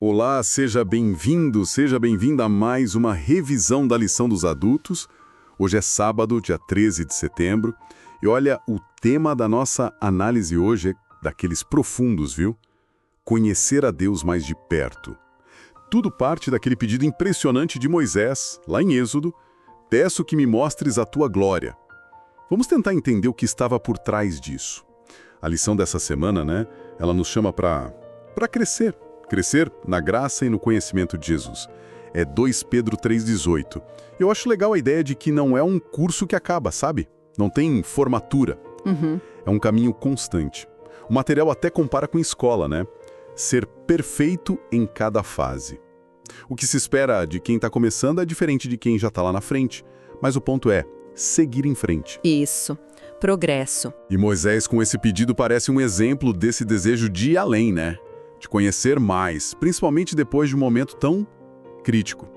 Olá, seja bem-vindo, seja bem-vinda a mais uma revisão da lição dos adultos. Hoje é sábado, dia 13 de setembro, e olha, o tema da nossa análise hoje é daqueles profundos, viu? Conhecer a Deus mais de perto. Tudo parte daquele pedido impressionante de Moisés, lá em Êxodo: peço que me mostres a tua glória. Vamos tentar entender o que estava por trás disso. A lição dessa semana, né? Ela nos chama para crescer. Crescer na graça e no conhecimento de Jesus. É 2 Pedro 3,18. Eu acho legal a ideia de que não é um curso que acaba, sabe? Não tem formatura. É um caminho constante. O material até compara com escola, né? Ser perfeito em cada fase. O que se espera de quem está começando é diferente de quem já está lá na frente. Mas o ponto é seguir em frente. Isso. Progresso. E Moisés, com esse pedido, parece um exemplo desse desejo de ir além, né? De conhecer mais, principalmente depois de um momento tão crítico.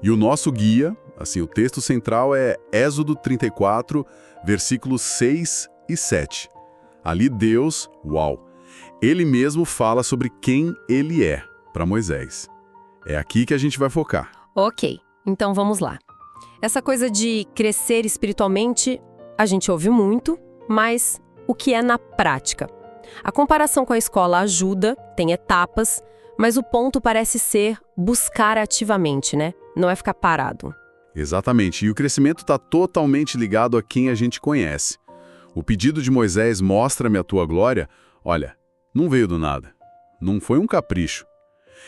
E o nosso guia, assim, o texto central é Êxodo 34, versículos 6 e 7. Ali Deus, ele mesmo fala sobre quem ele é para Moisés. É aqui que a gente vai focar. Ok, então vamos lá. Essa coisa de crescer espiritualmente, a gente ouve muito, mas o que é na prática? A comparação com a escola ajuda, tem etapas, mas o ponto parece ser buscar ativamente, né? Não é ficar parado. Exatamente, e o crescimento está totalmente ligado a quem a gente conhece. O pedido de Moisés, mostra-me a tua glória, olha, não veio do nada. Não foi um capricho.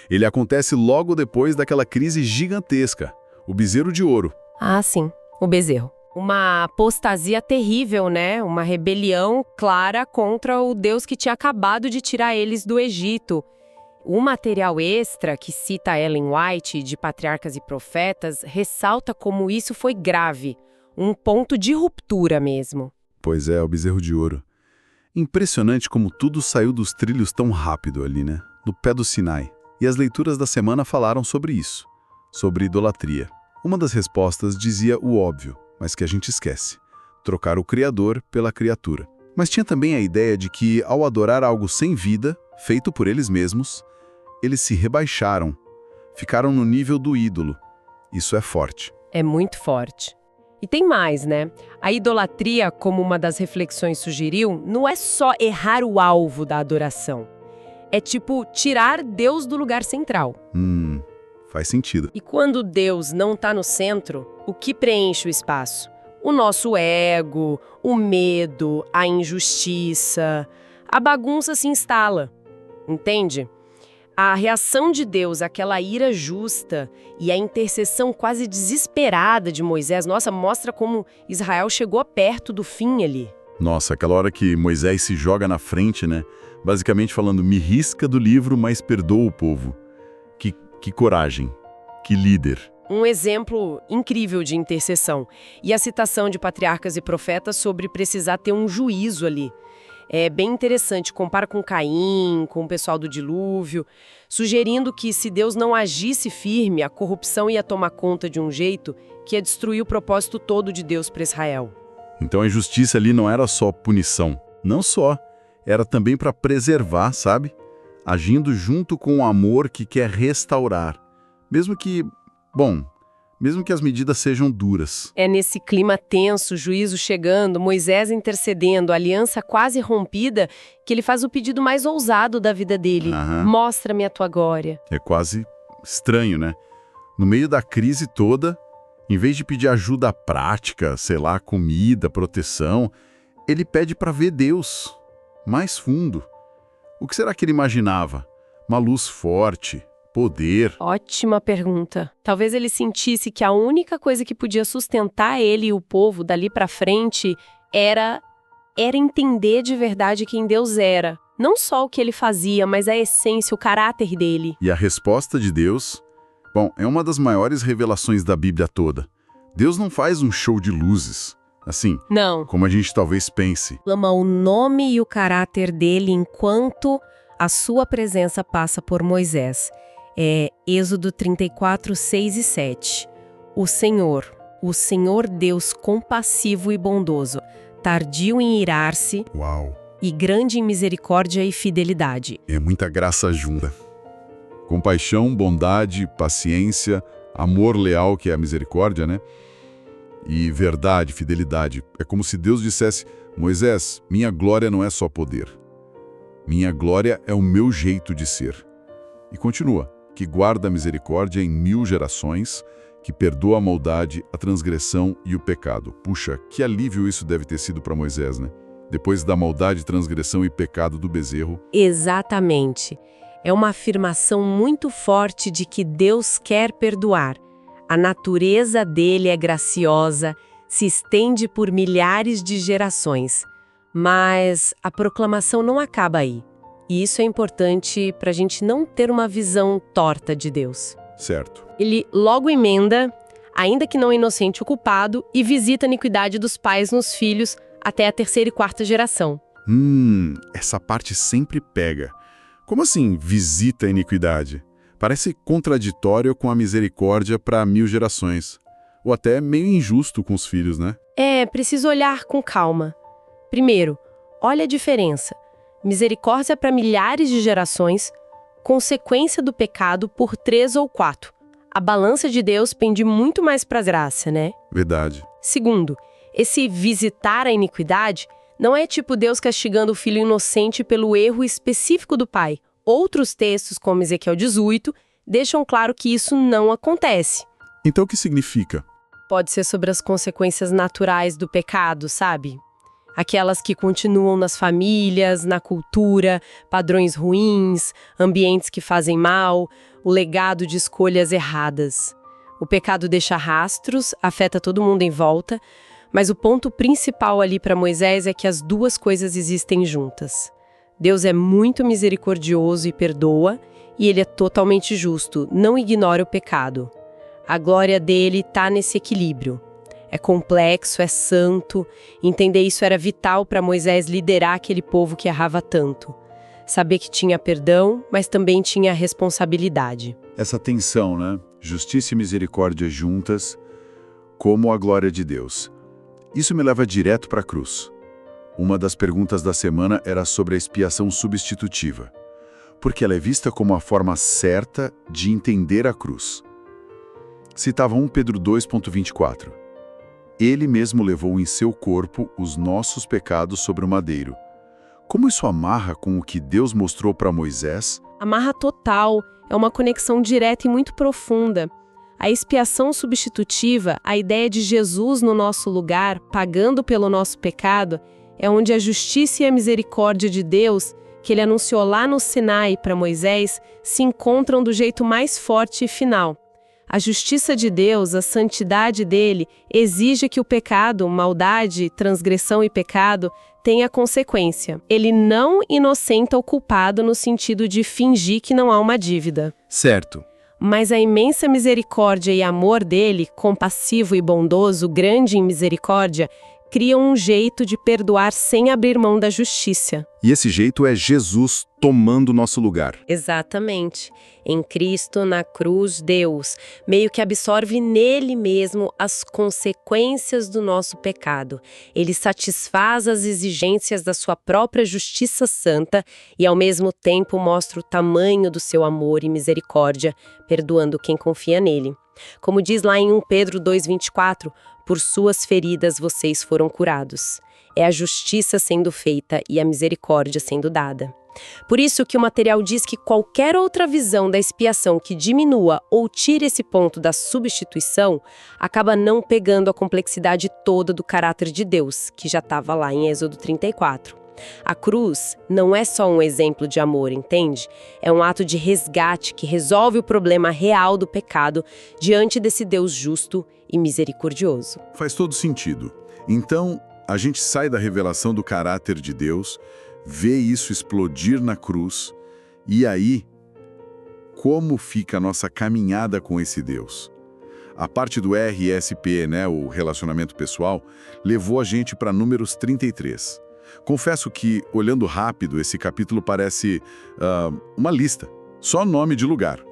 Ele acontece logo depois daquela crise gigantesca, o bezerro de ouro. Ah, sim, o bezerro. Uma apostasia terrível, né? Uma rebelião clara contra o Deus que tinha acabado de tirar eles do Egito. O material extra que cita Ellen White, de Patriarcas e Profetas, ressalta como isso foi grave. Um ponto de ruptura mesmo. Pois é, o bezerro de ouro. Impressionante como tudo saiu dos trilhos tão rápido ali, né? No pé do Sinai. E as leituras da semana falaram sobre isso. Sobre idolatria. Uma das respostas dizia o óbvio, mas que a gente esquece: trocar o Criador pela criatura. Mas tinha também a ideia de que, ao adorar algo sem vida, feito por eles mesmos, eles se rebaixaram, ficaram no nível do ídolo. Isso é forte. É muito forte. E tem mais, né? A idolatria, como uma das reflexões sugeriu, não é só errar o alvo da adoração. É tipo tirar Deus do lugar central. Faz sentido. E quando Deus não está no centro, o que preenche o espaço? O nosso ego, o medo, a injustiça. A bagunça se instala, entende? A reação de Deus, aquela ira justa e a intercessão quase desesperada de Moisés, nossa, mostra como Israel chegou perto do fim ali. Nossa, aquela hora que Moisés se joga na frente, né? Basicamente falando: me risca do livro, mas perdoa o povo. Que coragem, que líder. Um exemplo incrível de intercessão. E a citação de Patriarcas e Profetas sobre precisar ter um juízo ali. É bem interessante, compara com Caim, com o pessoal do dilúvio, sugerindo que se Deus não agisse firme, a corrupção ia tomar conta de um jeito que ia destruir o propósito todo de Deus para Israel. Então a justiça ali não era só punição. Não só. Era também para preservar, sabe? Agindo junto com o amor que quer restaurar. Mesmo que as medidas sejam duras. É nesse clima tenso, juízo chegando, Moisés intercedendo, aliança quase rompida, que ele faz o pedido mais ousado da vida dele. Mostra-me a tua glória. É quase estranho, né? No meio da crise toda, em vez de pedir ajuda prática, sei lá, comida, proteção, ele pede para ver Deus mais fundo. O que será que ele imaginava? Uma luz forte, poder. Ótima pergunta. Talvez ele sentisse que a única coisa que podia sustentar ele e o povo dali pra frente era entender de verdade quem Deus era. Não só o que ele fazia, mas a essência, o caráter dele. E a resposta de Deus, é uma das maiores revelações da Bíblia toda. Deus não faz um show de luzes. Assim, não, como a gente talvez pense. Clama o nome e o caráter dele enquanto a sua presença passa por Moisés. É Êxodo 34, 6 e 7. O Senhor Deus compassivo e bondoso, tardio em irar-se e grande em misericórdia e fidelidade. É muita graça junta. Compaixão, bondade, paciência, amor leal, que é a misericórdia, né? E verdade, fidelidade. É como se Deus dissesse: Moisés, minha glória não é só poder. Minha glória é o meu jeito de ser. E continua, que guarda a misericórdia em 1000 gerações, que perdoa a maldade, a transgressão e o pecado. Puxa, que alívio isso deve ter sido para Moisés, né? Depois da maldade, transgressão e pecado do bezerro. Exatamente. É uma afirmação muito forte de que Deus quer perdoar. A natureza dele é graciosa, se estende por milhares de gerações. Mas a proclamação não acaba aí. E isso é importante para a gente não ter uma visão torta de Deus. Certo. Ele logo emenda, ainda que não inocente o culpado, e visita a iniquidade dos pais nos filhos até a 3ª e 4ª geração. Essa parte sempre pega. Como assim, visita a iniquidade? Parece contraditório com a misericórdia para 1000 gerações. Ou até meio injusto com os filhos, né? É, preciso olhar com calma. Primeiro, olha a diferença. Misericórdia para milhares de gerações, consequência do pecado por 3 ou 4. A balança de Deus pende muito mais para a graça, né? Verdade. Segundo, esse visitar a iniquidade não é tipo Deus castigando o filho inocente pelo erro específico do pai. Outros textos, como Ezequiel 18, deixam claro que isso não acontece. Então o que significa? Pode ser sobre as consequências naturais do pecado, sabe? Aquelas que continuam nas famílias, na cultura, padrões ruins, ambientes que fazem mal, o legado de escolhas erradas. O pecado deixa rastros, afeta todo mundo em volta, mas o ponto principal ali para Moisés é que as duas coisas existem juntas. Deus é muito misericordioso e perdoa, e ele é totalmente justo, não ignora o pecado. A glória dele está nesse equilíbrio. É complexo, é santo. Entender isso era vital para Moisés liderar aquele povo que errava tanto. Saber que tinha perdão, mas também tinha responsabilidade. Essa tensão, né? Justiça e misericórdia juntas, como a glória de Deus. Isso me leva direto para a cruz. Uma das perguntas da semana era sobre a expiação substitutiva, porque ela é vista como a forma certa de entender a cruz. Citava 1 Pedro 2,24. Ele mesmo levou em seu corpo os nossos pecados sobre o madeiro. Como isso amarra com o que Deus mostrou para Moisés? Amarra total, é uma conexão direta e muito profunda. A expiação substitutiva, a ideia de Jesus no nosso lugar, pagando pelo nosso pecado, é onde a justiça e a misericórdia de Deus, que ele anunciou lá no Sinai para Moisés, se encontram do jeito mais forte e final. A justiça de Deus, a santidade dele, exige que o pecado, maldade, transgressão e pecado tenha consequência. Ele não inocenta o culpado no sentido de fingir que não há uma dívida. Certo. Mas a imensa misericórdia e amor dele, compassivo e bondoso, grande em misericórdia, criam um jeito de perdoar sem abrir mão da justiça. E esse jeito é Jesus tomando o nosso lugar. Exatamente. Em Cristo, na cruz, Deus meio que absorve nele mesmo as consequências do nosso pecado. Ele satisfaz as exigências da sua própria justiça santa e, ao mesmo tempo, mostra o tamanho do seu amor e misericórdia, perdoando quem confia nele. Como diz lá em 1 Pedro 2,24, por suas feridas vocês foram curados. É a justiça sendo feita e a misericórdia sendo dada. Por isso que o material diz que qualquer outra visão da expiação que diminua ou tire esse ponto da substituição acaba não pegando a complexidade toda do caráter de Deus, que já estava lá em Êxodo 34. A cruz não é só um exemplo de amor, entende? É um ato de resgate que resolve o problema real do pecado diante desse Deus justo e misericordioso. Faz todo sentido. Então, a gente sai da revelação do caráter de Deus, vê isso explodir na cruz, e aí, como fica a nossa caminhada com esse Deus? A parte do RSP, né, o relacionamento pessoal, levou a gente para Números 33. Confesso que, olhando rápido, esse capítulo parece uma lista, só nome de lugar.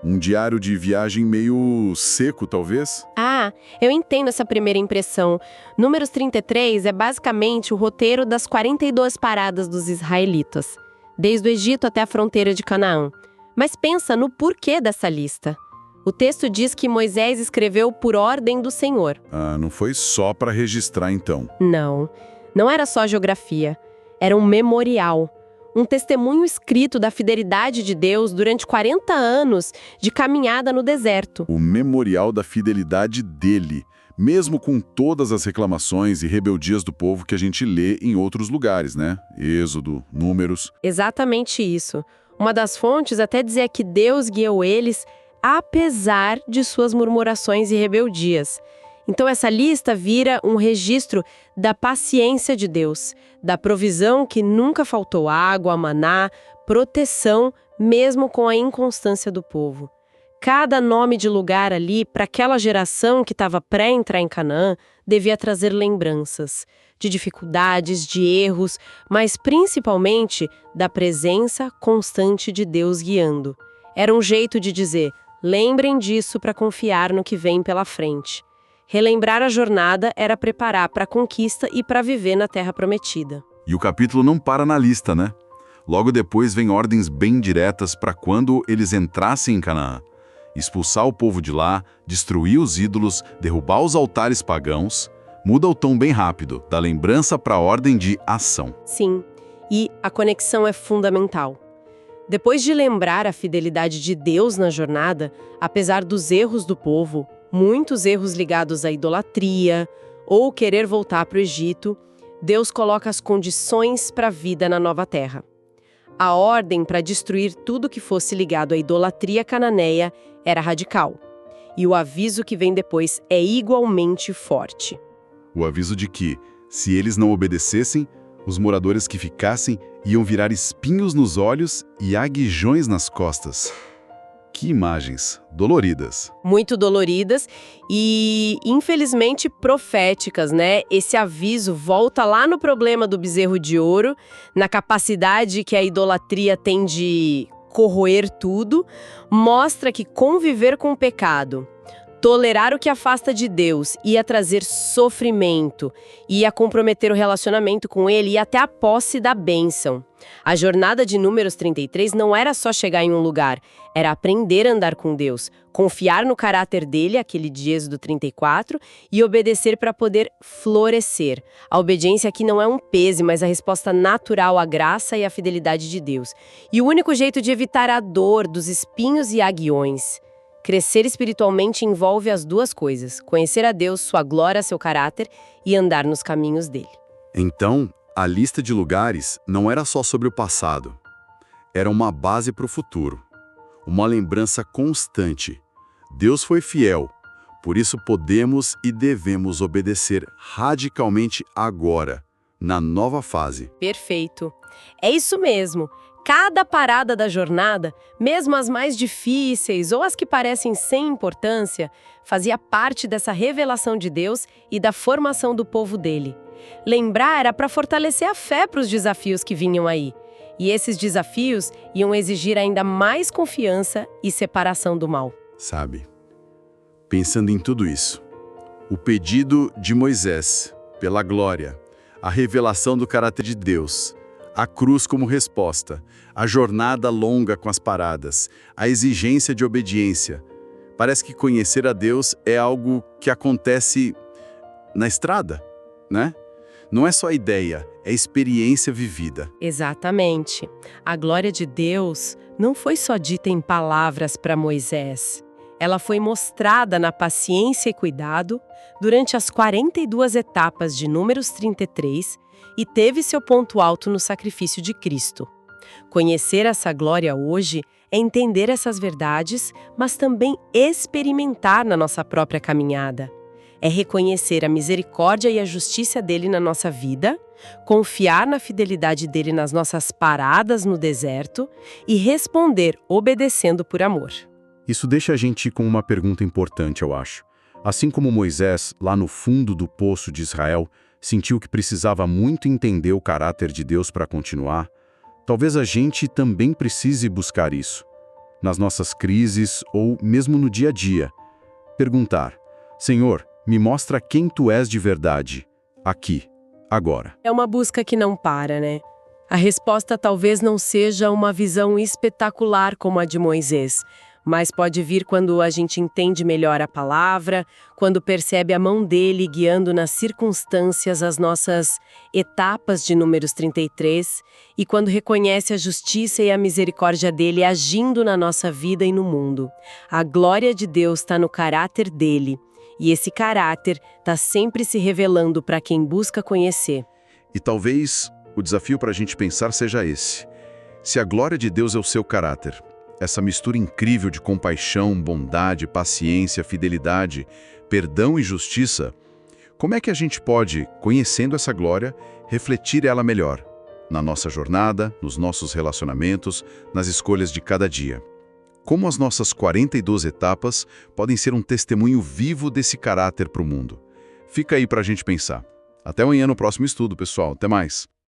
Um diário de viagem meio seco, talvez? Ah, eu entendo essa primeira impressão. Números 33 é basicamente o roteiro das 42 paradas dos israelitas, desde o Egito até a fronteira de Canaã. Mas pensa no porquê dessa lista. O texto diz que Moisés escreveu por ordem do Senhor. Ah, não foi só para registrar, então. Não era só geografia. Era um memorial. Um testemunho escrito da fidelidade de Deus durante 40 anos de caminhada no deserto. O memorial da fidelidade dele, mesmo com todas as reclamações e rebeldias do povo que a gente lê em outros lugares, né? Êxodo, Números. Exatamente isso. Uma das fontes até dizia que Deus guiou eles apesar de suas murmurações e rebeldias. Então essa lista vira um registro da paciência de Deus, da provisão que nunca faltou água, maná, proteção, mesmo com a inconstância do povo. Cada nome de lugar ali, para aquela geração que estava pré-entrar em Canaã, devia trazer lembranças de dificuldades, de erros, mas principalmente da presença constante de Deus guiando. Era um jeito de dizer, lembrem disso para confiar no que vem pela frente. Relembrar a jornada era preparar para a conquista e para viver na Terra Prometida. E o capítulo não para na lista, né? Logo depois vem ordens bem diretas para quando eles entrassem em Canaã. Expulsar o povo de lá, destruir os ídolos, derrubar os altares pagãos. Muda o tom bem rápido, da lembrança para a ordem de ação. Sim, e a conexão é fundamental. Depois de lembrar a fidelidade de Deus na jornada, apesar dos erros do povo, muitos erros ligados à idolatria ou querer voltar para o Egito, Deus coloca as condições para a vida na nova terra. A ordem para destruir tudo que fosse ligado à idolatria cananeia era radical. E o aviso que vem depois é igualmente forte. O aviso de que, se eles não obedecessem, os moradores que ficassem iam virar espinhos nos olhos e aguijões nas costas. Que imagens doloridas. Muito doloridas e, infelizmente, proféticas, né? Esse aviso volta lá no problema do bezerro de ouro, na capacidade que a idolatria tem de corroer tudo, mostra que conviver com o pecado, tolerar o que afasta de Deus, ia trazer sofrimento, ia comprometer o relacionamento com Ele e até a posse da bênção. A jornada de Números 33 não era só chegar em um lugar, era aprender a andar com Deus, confiar no caráter dele, aquele de Êxodo 34, e obedecer para poder florescer. A obediência aqui não é um peso, mas a resposta natural à graça e à fidelidade de Deus. E o único jeito de evitar a dor dos espinhos e aguilhões. Crescer espiritualmente envolve as duas coisas, conhecer a Deus, sua glória, seu caráter e andar nos caminhos dele. Então, a lista de lugares não era só sobre o passado. Era uma base para o futuro. Uma lembrança constante. Deus foi fiel, por isso podemos e devemos obedecer radicalmente agora, na nova fase. Perfeito. É isso mesmo. Cada parada da jornada, mesmo as mais difíceis ou as que parecem sem importância, fazia parte dessa revelação de Deus e da formação do povo dele. Lembrar era para fortalecer a fé para os desafios que vinham aí. E esses desafios iam exigir ainda mais confiança e separação do mal. Sabe, pensando em tudo isso, o pedido de Moisés pela glória, a revelação do caráter de Deus, a cruz como resposta, a jornada longa com as paradas, a exigência de obediência. Parece que conhecer a Deus é algo que acontece na estrada, né? Não é só ideia, é experiência vivida. Exatamente. A glória de Deus não foi só dita em palavras para Moisés. Ela foi mostrada na paciência e cuidado durante as 42 etapas de Números 33 e teve seu ponto alto no sacrifício de Cristo. Conhecer essa glória hoje é entender essas verdades, mas também experimentar na nossa própria caminhada. É reconhecer a misericórdia e a justiça dele na nossa vida, confiar na fidelidade dele nas nossas paradas no deserto e responder obedecendo por amor. Isso deixa a gente com uma pergunta importante, eu acho. Assim como Moisés, lá no fundo do poço de Israel, sentiu que precisava muito entender o caráter de Deus para continuar, talvez a gente também precise buscar isso. Nas nossas crises ou mesmo no dia a dia. Perguntar, Senhor, me mostra quem Tu és de verdade, aqui, agora. É uma busca que não para, né? A resposta talvez não seja uma visão espetacular como a de Moisés, mas pode vir quando a gente entende melhor a palavra, quando percebe a mão dele guiando nas circunstâncias as nossas etapas de Números 33 e quando reconhece a justiça e a misericórdia dele agindo na nossa vida e no mundo. A glória de Deus está no caráter dele, e esse caráter está sempre se revelando para quem busca conhecer. E talvez o desafio para a gente pensar seja esse. Se a glória de Deus é o seu caráter, essa mistura incrível de compaixão, bondade, paciência, fidelidade, perdão e justiça, como é que a gente pode, conhecendo essa glória, refletir ela melhor? Na nossa jornada, nos nossos relacionamentos, nas escolhas de cada dia. Como as nossas 42 etapas podem ser um testemunho vivo desse caráter para o mundo? Fica aí para a gente pensar. Até amanhã no próximo estudo, pessoal. Até mais!